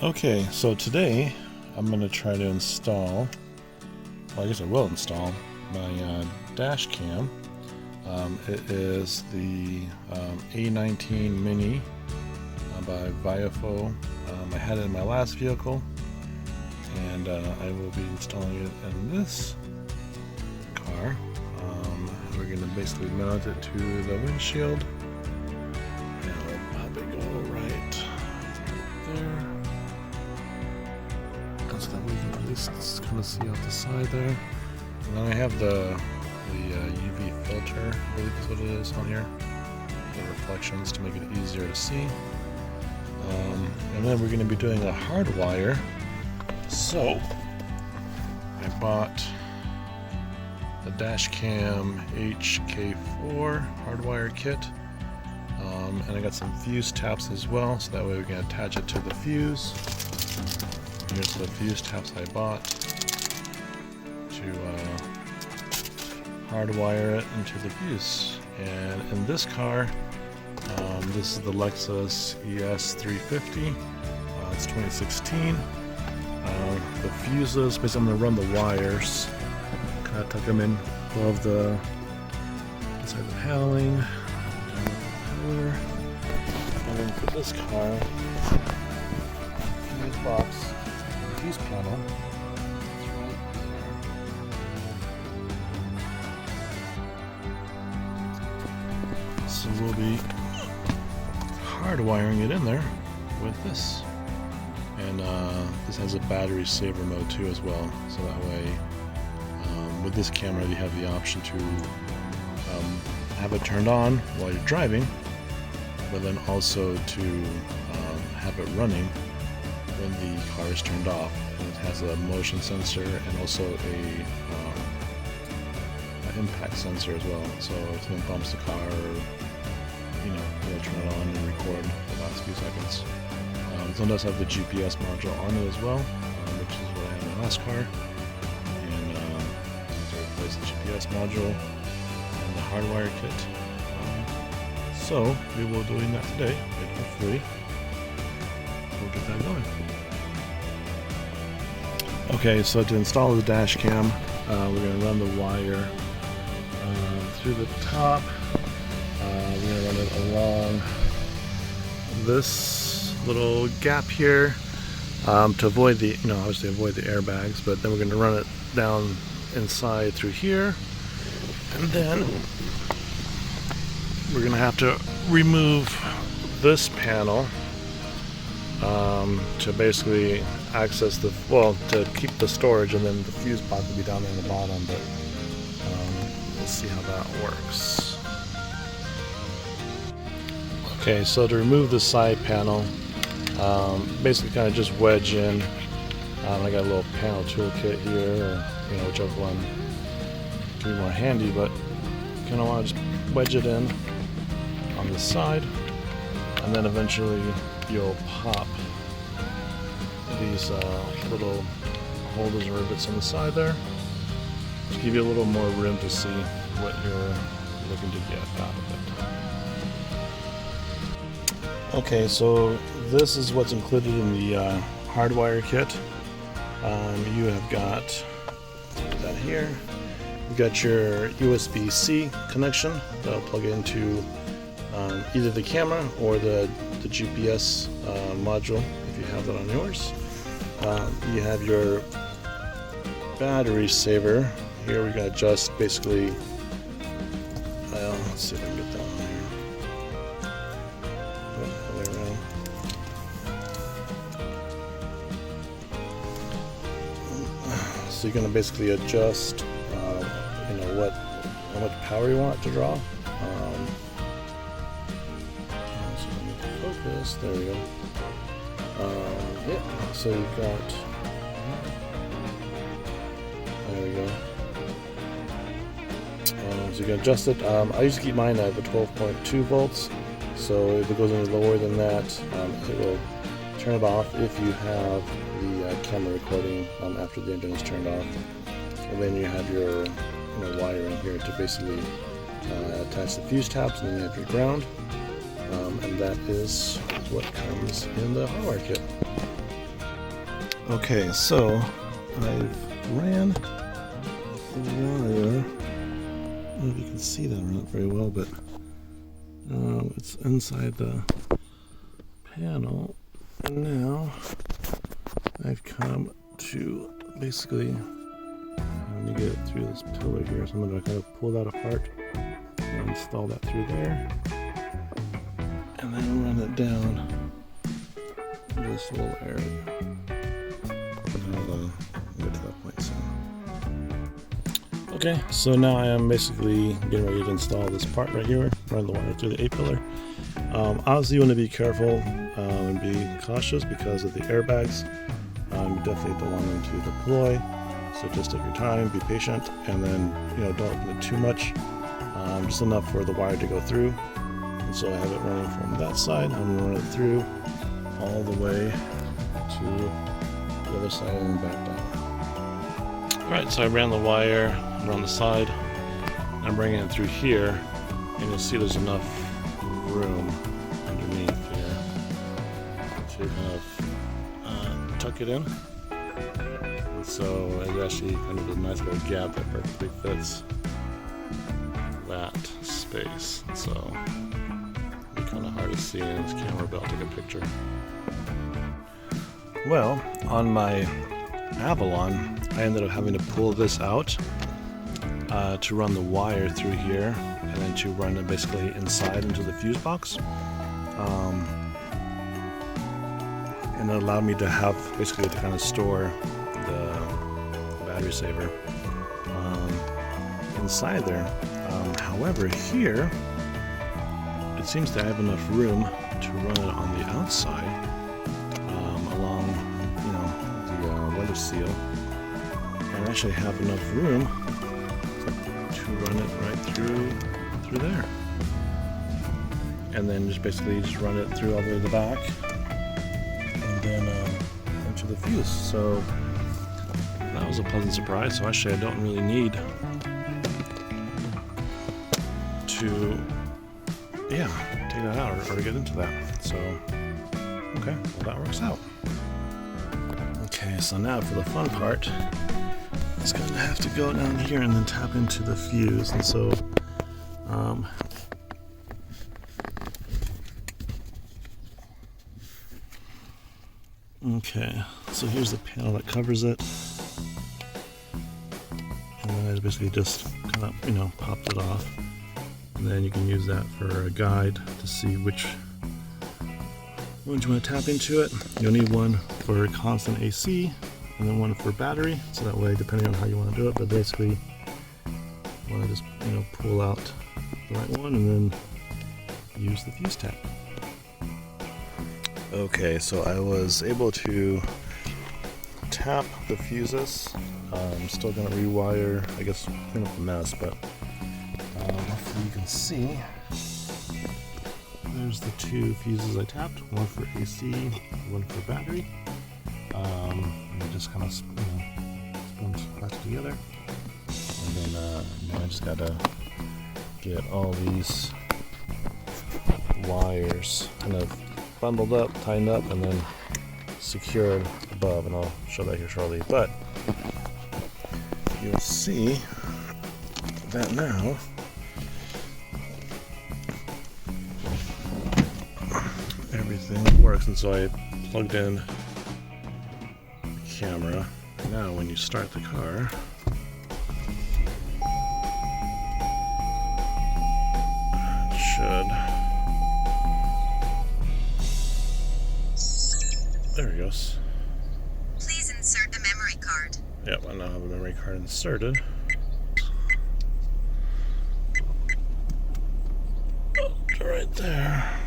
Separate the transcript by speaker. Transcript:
Speaker 1: Okay, so today I'm going to try to install, well, I guess I will install my dash cam. It is the A119 Mini by Viofo. I had it in my last vehicle, and I will be installing it in this car. We're going to basically mount it to the windshield, and I'll probably go right there. So that we can at least kind of see out the side there. And then I have the UV filter, I believe is what it is on here. The reflections to make it easier to see. And then we're going to be doing a hardwire. So I bought the dash cam HK4 hardwire kit. And I got some fuse taps as well, so that way we can attach it to the fuse. Here's the fuse taps I bought to hardwire it into the fuse. And in this car, this is the Lexus ES 350. It's 2016. The fuses, basically I'm going to run the wires, kind of tuck them in above the inside the paneling. And then for this car, fuse box. Fuse panel. It's right there. So we'll be hardwiring it in there with this. And this has a battery saver mode too as well. So that way, with this camera you have the option to have it turned on while you're driving, but then also to have it running when the car is turned off. And it has a motion sensor and also an impact sensor as well. So if someone bumps the car, or it'll turn it on and record the last few seconds. This one does have the GPS module on it as well, which is what I had in my last car. And to replace the GPS module and the hardwire kit. So we will be doing that today, and hopefully we'll get that going. Okay, so to install the dash cam, we're going to run the wire through the top. We're going to run it along this little gap here to avoid the, obviously avoid the airbags, but then we're going to run it down inside through here, and then we're going to have to remove this panel to basically access the, to keep the storage, and then the fuse box will be down there in the bottom, but we'll see how that works. Okay, so to remove the side panel, basically kind of just wedge in. I got a little panel toolkit here, or whichever one can be more handy, but you kind of want to just wedge it in on the side, and then eventually you'll pop these little holders and rivets on the side there to give you a little more room to see what you're looking to get out of it. Okay, so this is what's included in the hardwire kit. You have got that here. You've got your USB-C connection that'll plug into either the camera or the GPS module if you have that on yours. You have your battery saver. Here we're going to adjust basically, let's see if I can get that on here. All the way around. So you're going to basically adjust how much power you want it to draw. So let me focus. There we go. Yeah. So you've got. There we go. So you can adjust it. I usually keep mine at the 12.2 volts. So if it goes any lower than that, it will turn it off if you have the camera recording after the engine is turned off. And then you have your wire in here to basically attach the fuse taps, and then you have your ground. And that is what comes in the hardwire kit. Okay, so I've ran the wire. I don't know if you can see that or not very well, but it's inside the panel. And now I've come to basically, let me get it through this pillar here. So I'm going to kind of pull that apart and install that through there. And then run it down this little area. I'll get to that point soon. Okay, so now I am basically getting ready to install this part right here, run the wire through the A-pillar. Obviously you want to be careful and be cautious because of the airbags. You definitely don't want them to deploy, so just take your time, be patient, and then don't open it too much, just enough for the wire to go through. And so I have it running from that side. I'm going to run it through all the way to the other side and back down. Alright, so I ran the wire around the side. I'm bringing it through here, and you'll see there's enough room underneath here to kind of tuck it in. And so it actually kind of a nice little gap that perfectly fits that space. So it'll be kind of hard to see in this camera, but I'll take a picture. Well, on my Avalon, I ended up having to pull this out to run the wire through here, and then to run it basically inside into the fuse box. And it allowed me to have basically to kind of store the battery saver inside there. However, here it seems to have enough room to run it on the outside along, the weather seal, and actually have enough room to run it right through there, and then just basically run it through all the way to the back, and then into the fuse. So that was a pleasant surprise. So actually, I don't really need to, take that out or get into that. So, okay, well that works out. Okay, so now for the fun part, it's going to have to go down here and then tap into the fuse. And so, okay, so here's the panel that covers it. And then I basically just kind of, popped it off. And then you can use that for a guide to see which ones you want to tap into it. You'll need one for constant AC and then one for battery, so that way, depending on how you want to do it, but basically you want to just pull out the right one and then use the fuse tap. Okay, so I was able to tap the fuses. I'm still going to rewire, I guess, clean up the mess, but hopefully you can see. There's the two fuses I tapped, one for AC, one for battery. And it just kind of spins back together. And then now I just gotta get all these wires kind of bundled up, tightened up, and then secured above, and I'll show that here shortly. But you'll see that now everything works. And so I plugged in the camera. Now when you start the car, it should, there it goes.
Speaker 2: Please insert the memory card.
Speaker 1: Yep, I now have a memory card inserted. Oh, right there.